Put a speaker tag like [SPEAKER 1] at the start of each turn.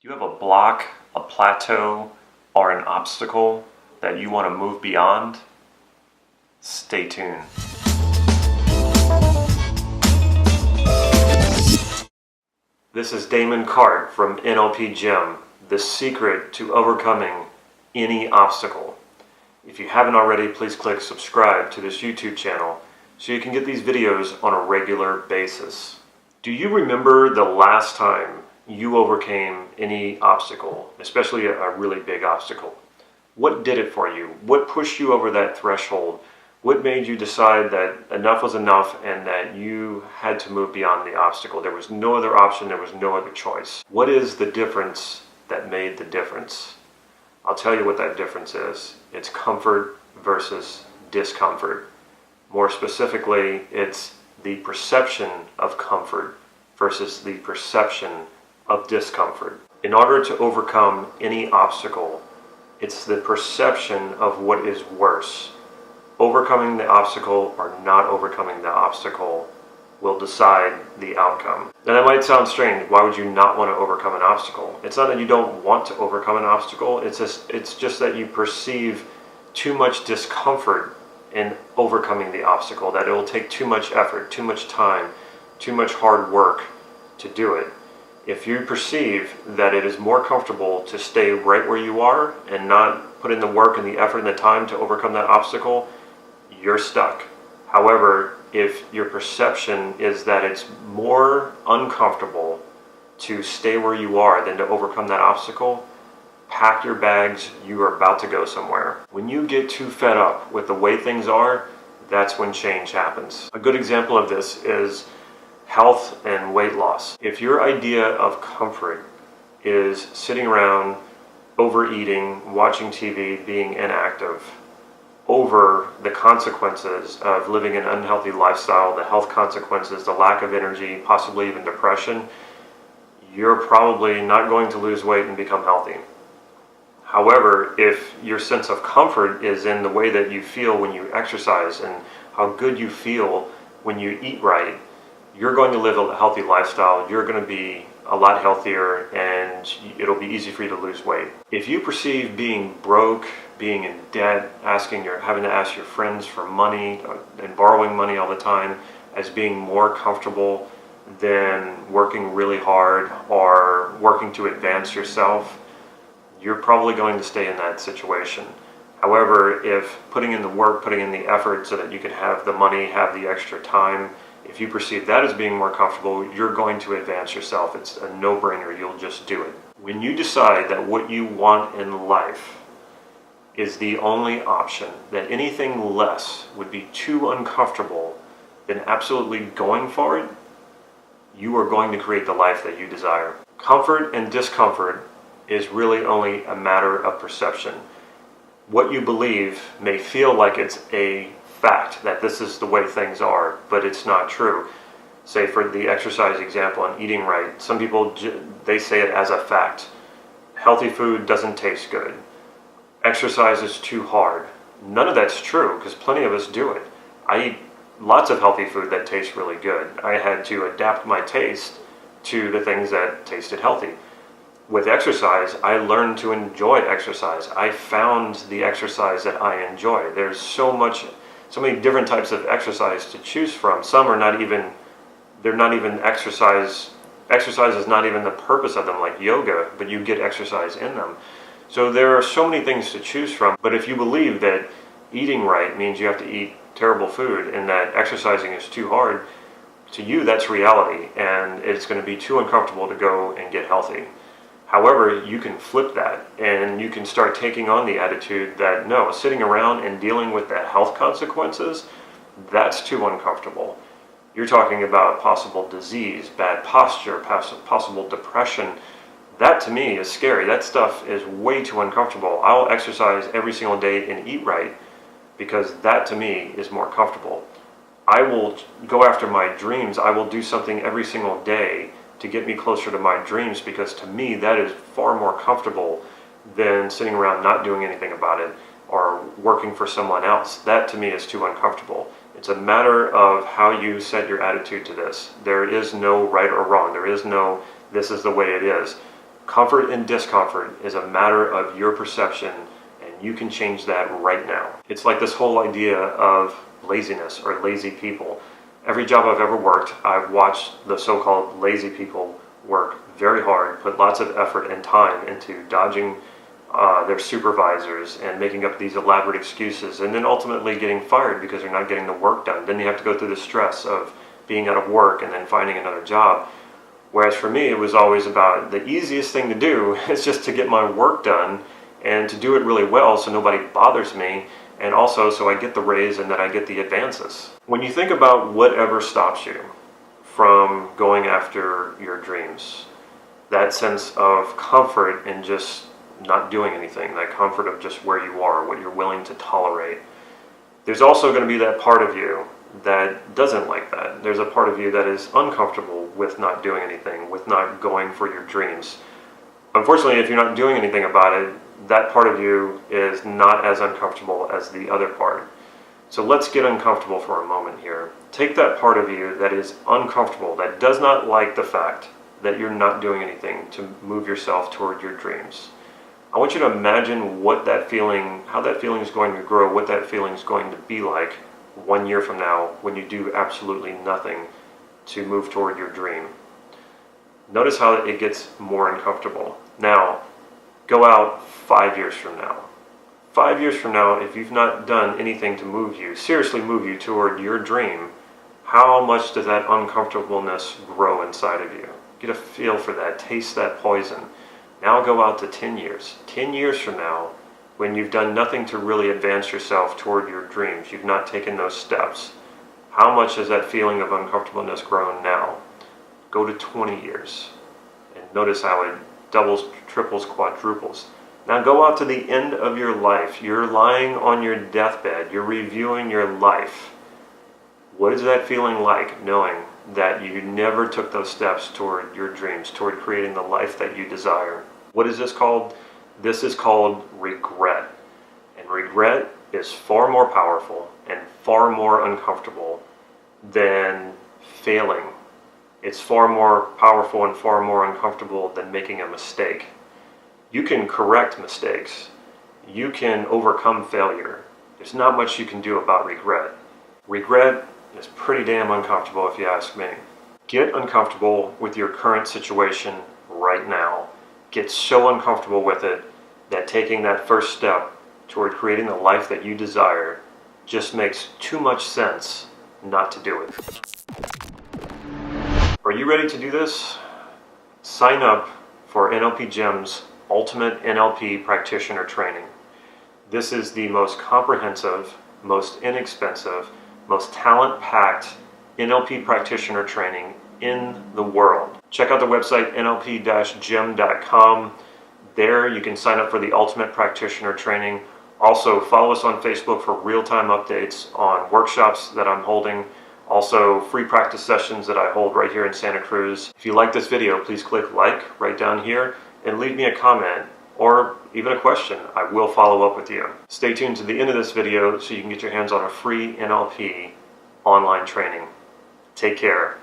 [SPEAKER 1] Do you have a block, a plateau, or an obstacle that you want to move beyond? Stay tuned. This is Damon Cart from NLP Gym, the secret to overcoming any obstacle. If you haven't already, please click subscribe to this YouTube channel so you can get these videos on a regular basis. Do you remember the last time you overcame any obstacle, especially a really big obstacle? What did it for you? What pushed you over that threshold? What made you decide that enough was enough and that you had to move beyond the obstacle? There was no other option, there was no other choice. What is the difference that made the difference? I'll tell you what that difference is. It's comfort versus discomfort. More specifically, it's the perception of comfort versus the perception of discomfort. In order to overcome any obstacle, it's the perception of what is worse. Overcoming the obstacle or not overcoming the obstacle will decide the outcome. Now that might sound strange. Why would you not want to overcome an obstacle? It's not that you don't want to overcome an obstacle, it's just that you perceive too much discomfort in overcoming the obstacle, that it will take too much effort, too much time, too much hard work to do it. If you perceive that it is more comfortable to stay right where you are and not put in the work and the effort and the time to overcome that obstacle, you're stuck. However, if your perception is that it's more uncomfortable to stay where you are than to overcome that obstacle, pack your bags, you are about to go somewhere. When you get too fed up with the way things are, that's when change happens. A good example of this is health and weight loss. If your idea of comfort is sitting around, overeating, watching TV, being inactive, over the consequences of living an unhealthy lifestyle, the health consequences, the lack of energy, possibly even depression, you're probably not going to lose weight and become healthy. However, if your sense of comfort is in the way that you feel when you exercise and how good you feel when you eat right, you're going to live a healthy lifestyle, you're going to be a lot healthier, and it'll be easy for you to lose weight. If you perceive being broke, being in debt, having to ask your friends for money and borrowing money all the time as being more comfortable than working really hard or working to advance yourself, you're probably going to stay in that situation. However, if putting in the work, putting in the effort so that you can have the money, have the extra time, if you perceive that as being more comfortable, you're going to advance yourself. It's a no-brainer. You'll just do it. When you decide that what you want in life is the only option, that anything less would be too uncomfortable than absolutely going for it, you are going to create the life that you desire. Comfort and discomfort is really only a matter of perception. What you believe may feel like it's a fact, that this is the way things are, but it's not true. Say for the exercise example and eating right, some people, they say it as a fact. Healthy food doesn't taste good. Exercise is too hard. None of that's true, because plenty of us do it. I eat lots of healthy food that tastes really good. I had to adapt my taste to the things that tasted healthy. With exercise, I learned to enjoy exercise. I found the exercise that I enjoy. There's so many different types of exercise to choose from. Some are they're not even exercise. Exercise is not even the purpose of them, like yoga, but you get exercise in them. So there are so many things to choose from, but if you believe that eating right means you have to eat terrible food and that exercising is too hard, to you that's reality, and it's going to be too uncomfortable to go and get healthy. However, you can flip that and you can start taking on the attitude that no, sitting around and dealing with the health consequences, that's too uncomfortable. You're talking about possible disease, bad posture, possible depression. That to me is scary. That stuff is way too uncomfortable. I'll exercise every single day and eat right because that to me is more comfortable. I will go after my dreams. I will do something every single day to get me closer to my dreams, because to me that is far more comfortable than sitting around not doing anything about it or working for someone else. That to me is too uncomfortable. It's a matter of how you set your attitude to this. There is no right or wrong. There is no, this is the way it is. Comfort and discomfort is a matter of your perception, and you can change that right now. It's like this whole idea of laziness or lazy people. Every job I've ever worked, I've watched the so-called lazy people work very hard, put lots of effort and time into dodging their supervisors and making up these elaborate excuses, and then ultimately getting fired because they're not getting the work done. Then they have to go through the stress of being out of work and then finding another job. Whereas for me, it was always about the easiest thing to do is just to get my work done and to do it really well so nobody bothers me, and also so I get the raise and that I get the advances. When you think about whatever stops you from going after your dreams, that sense of comfort in just not doing anything, that comfort of just where you are, what you're willing to tolerate, there's also going to be that part of you that doesn't like that. There's a part of you that is uncomfortable with not doing anything, with not going for your dreams. Unfortunately, if you're not doing anything about it, that part of you is not as uncomfortable as the other part. So let's get uncomfortable for a moment here. Take that part of you that is uncomfortable, that does not like the fact that you're not doing anything to move yourself toward your dreams. I want you to imagine what that feeling, how that feeling is going to grow, what that feeling is going to be like 1 year from now when you do absolutely nothing to move toward your dream. Notice how it gets more uncomfortable. Now, go out 5 years from now. 5 years from now, if you've not done anything to move you, seriously move you toward your dream, how much does that uncomfortableness grow inside of you? Get a feel for that, taste that poison. Now go out to 10 years. 10 years from now, when you've done nothing to really advance yourself toward your dreams, you've not taken those steps, how much has that feeling of uncomfortableness grown now? Go to 20 years and notice how it doubles, triples, quadruples. Now go out to the end of your life. You're lying on your deathbed. You're reviewing your life. What is that feeling like, knowing that you never took those steps toward your dreams, toward creating the life that you desire? What is this called? This is called regret. And regret is far more powerful and far more uncomfortable than failing. It's far more powerful and far more uncomfortable than making a mistake. You can correct mistakes. You can overcome failure. There's not much you can do about regret. Regret is pretty damn uncomfortable if you ask me. Get uncomfortable with your current situation right now. Get so uncomfortable with it that taking that first step toward creating the life that you desire just makes too much sense not to do it. Are you ready to do this? Sign up for NLP Gem's Ultimate NLP Practitioner Training. This is the most comprehensive, most inexpensive, most talent-packed NLP practitioner training in the world. Check out the website nlp-gem.com. There you can sign up for the Ultimate Practitioner Training. Also, follow us on Facebook for real-time updates on workshops that I'm holding. Also, free practice sessions that I hold right here in Santa Cruz. If you like this video, please click like right down here and leave me a comment or even a question. I will follow up with you. Stay tuned to the end of this video so you can get your hands on a free NLP online training. Take care.